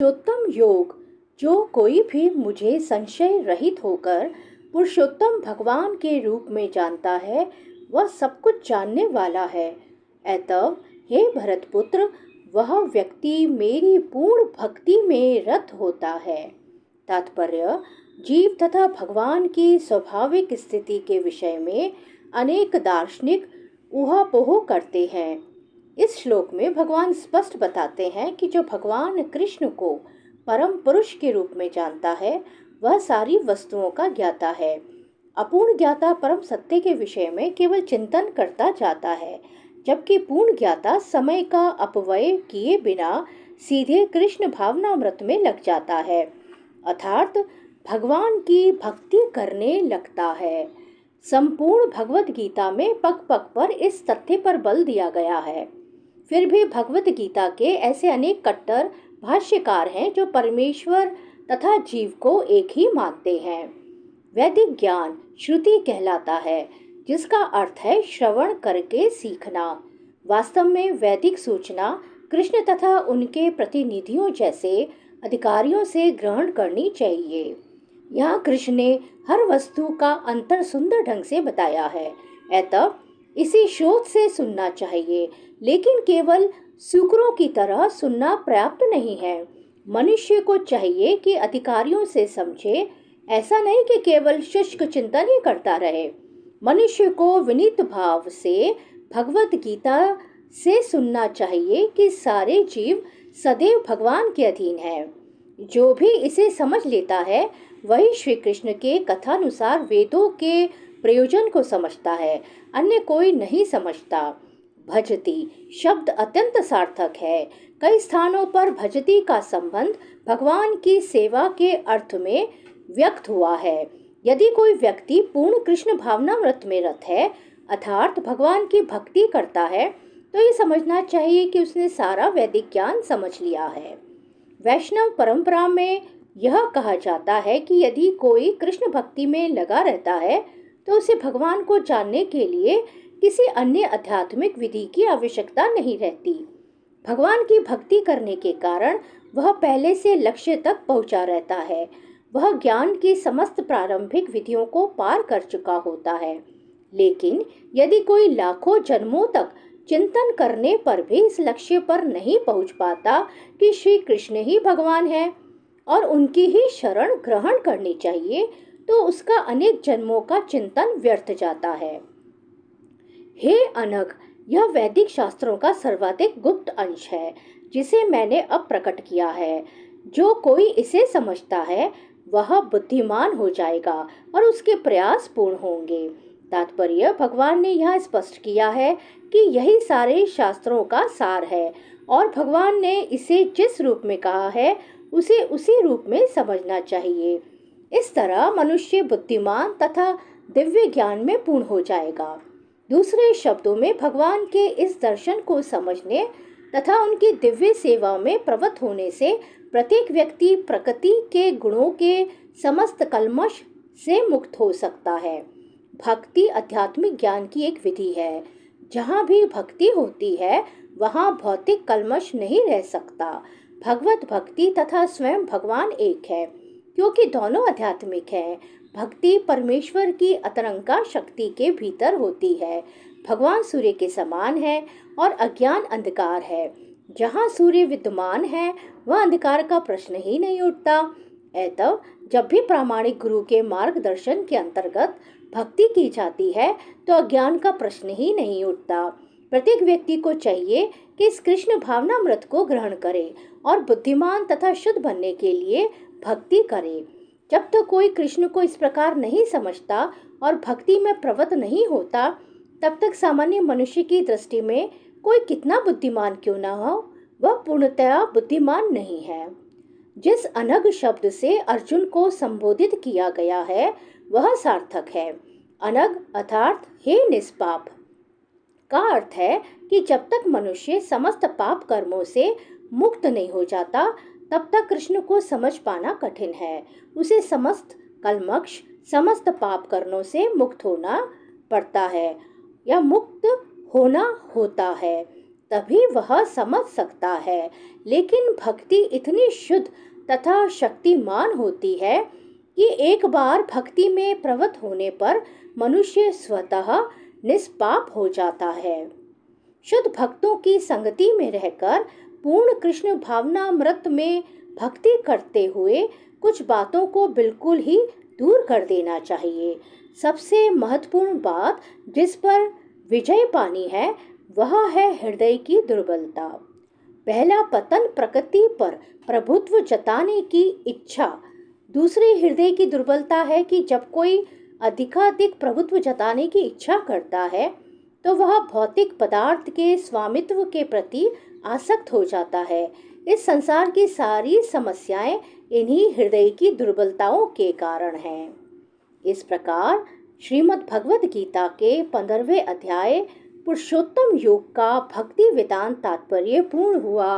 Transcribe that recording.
पुरुषोत्तम योग। जो कोई भी मुझे संशय रहित होकर पुरुषोत्तम भगवान के रूप में जानता है, वह सब कुछ जानने वाला है। अतः हे भरतपुत्र, वह व्यक्ति मेरी पूर्ण भक्ति में रत होता है। तात्पर्य: जीव तथा भगवान की स्वाभाविक स्थिति के विषय में अनेक दार्शनिक ऊहापोह करते हैं। इस श्लोक में भगवान स्पष्ट बताते हैं कि जो भगवान कृष्ण को परम पुरुष के रूप में जानता है, वह सारी वस्तुओं का ज्ञाता है। अपूर्ण ज्ञाता परम सत्य के विषय में केवल चिंतन करता जाता है, जबकि पूर्ण ज्ञाता समय का अपव्यय किए बिना सीधे कृष्ण भावनामृत में लग जाता है, अर्थात भगवान की भक्ति करने लगता है। संपूर्ण भगवत गीता में पग पग पर इस तथ्य पर बल दिया गया है। फिर भी भगवत गीता के ऐसे अनेक कट्टर भाष्यकार हैं जो परमेश्वर तथा जीव को एक ही मानते हैं। वैदिक ज्ञान श्रुति कहलाता है, जिसका अर्थ है श्रवण करके सीखना। वास्तव में वैदिक सूचना कृष्ण तथा उनके प्रतिनिधियों जैसे अधिकारियों से ग्रहण करनी चाहिए। यहाँ कृष्ण ने हर वस्तु का अंतर सुंदर ढंग से बताया है, अतः इसी शोध से सुनना चाहिए, लेकिन केवल सूकरों की तरह सुनना पर्याप्त नहीं है। मनुष्य को चाहिए कि अधिकारियों से समझे, ऐसा नहीं कि केवल शुष्क चिंतन ही करता रहे। मनुष्य को विनीत भाव से भगवत गीता से सुनना चाहिए कि सारे जीव सदैव भगवान के अधीन है। जो भी इसे समझ लेता है, वही श्री कृष्ण के कथानुसार वेदों के प्रयोजन को समझता है, अन्य कोई नहीं समझता। भजती शब्द अत्यंत सार्थक है। कई स्थानों पर भजती का संबंध भगवान की सेवा के अर्थ में व्यक्त हुआ है। यदि कोई व्यक्ति पूर्ण कृष्ण भावनामृत में रत है, अर्थात भगवान की भक्ति करता है, तो ये समझना चाहिए कि उसने सारा वैदिक ज्ञान समझ लिया है। वैष्णव परंपरा में यह कहा जाता है कि यदि कोई कृष्ण भक्ति में लगा रहता है, तो उसे भगवान को जानने के लिए किसी अन्य आध्यात्मिक विधि की आवश्यकता नहीं रहती। भगवान की भक्ति करने के कारण वह पहले से लक्ष्य तक पहुंचा रहता है। वह ज्ञान की समस्त प्रारंभिक विधियों को पार कर चुका होता है। लेकिन यदि कोई लाखों जन्मों तक चिंतन करने पर भी इस लक्ष्य पर नहीं पहुंच पाता कि श्री कृष्ण ही भगवान है और उनकी ही शरण ग्रहण करनी चाहिए, तो उसका अनेक जन्मों का चिंतन व्यर्थ जाता है। हे अनघ, यह वैदिक शास्त्रों का सर्वाधिक गुप्त अंश है, जिसे मैंने अब प्रकट किया है। जो कोई इसे समझता है, वह बुद्धिमान हो जाएगा और उसके प्रयास पूर्ण होंगे। तात्पर्य: भगवान ने यह स्पष्ट किया है कि यही सारे शास्त्रों का सार है, और भगवान ने इसे जिस रूप में कहा है, उसे उसी रूप में समझना चाहिए। इस तरह मनुष्य बुद्धिमान तथा दिव्य ज्ञान में पूर्ण हो जाएगा। दूसरे शब्दों में, भगवान के इस दर्शन को समझने तथा उनकी दिव्य सेवा में प्रवृत्त होने से प्रत्येक व्यक्ति प्रकृति के गुणों के समस्त कल्मश से मुक्त हो सकता है। भक्ति आध्यात्मिक ज्ञान की एक विधि है। जहाँ भी भक्ति होती है, वहाँ भौतिक कल्मश नहीं रह सकता। भगवत भक्ति तथा स्वयं भगवान एक है, क्योंकि दोनों आध्यात्मिक हैं। भक्ति परमेश्वर की अतरंगा शक्ति के भीतर होती है। भगवान सूर्य के समान है और अज्ञान अंधकार है। जहाँ सूर्य विद्यमान है, वह अंधकार का प्रश्न ही नहीं उठता। अतः जब भी प्रामाणिक गुरु के मार्गदर्शन के अंतर्गत भक्ति की जाती है, तो अज्ञान का प्रश्न ही नहीं उठता। प्रत्येक व्यक्ति को चाहिए कि इस कृष्ण भावनामृत को ग्रहण करे और बुद्धिमान तथा शुद्ध बनने के लिए भक्ति करे। जब तक कोई कृष्ण को इस प्रकार नहीं समझता और भक्ति में प्रवृत्त नहीं होता, तब तक सामान्य मनुष्य की दृष्टि में कोई कितना बुद्धिमान क्यों न हो, वह पूर्णतया बुद्धिमान नहीं है। जिस अनघ शब्द से अर्जुन को संबोधित किया गया है, वह सार्थक है। अनघ अर्थात हे निष्पाप का अर्थ है कि जब तक मनुष्य समस्त पाप कर्मों से मुक्त नहीं हो जाता, तब तक कृष्ण को समझ पाना कठिन है। उसे समस्त कल्मष, समस्त पाप कर्मों से मुक्त होना पड़ता है या मुक्त होना होता है। तभी वह समझ सकता है। लेकिन भक्ति इतनी शुद्ध तथा शक्तिमान होती है कि एक बार भक्ति में प्रवृत्त होने पर मनुष्य स्वतः निष्पाप हो जाता है। शुद्ध भक्तों की संगति में रहकर पूर्ण कृष्ण भावनामृत में भक्ति करते हुए कुछ बातों को बिल्कुल ही दूर कर देना चाहिए। सबसे महत्वपूर्ण बात जिस पर विजय पानी है वह है हृदय की दुर्बलता। पहला पतन प्रकृति पर प्रभुत्व जताने की इच्छा। दूसरी हृदय की दुर्बलता है कि जब कोई अधिकाधिक प्रभुत्व जताने की इच्छा करता है तो वह भौतिक पदार्थ के स्वामित्व के प्रति आसक्त हो जाता है। इस संसार की सारी समस्याएं इन्हीं हृदय की दुर्बलताओं के कारण हैं। इस प्रकार श्रीमद् भगवद गीता के 15वें अध्याय पुरुषोत्तम योग का भक्ति वेदांत तात्पर्य पूर्ण हुआ।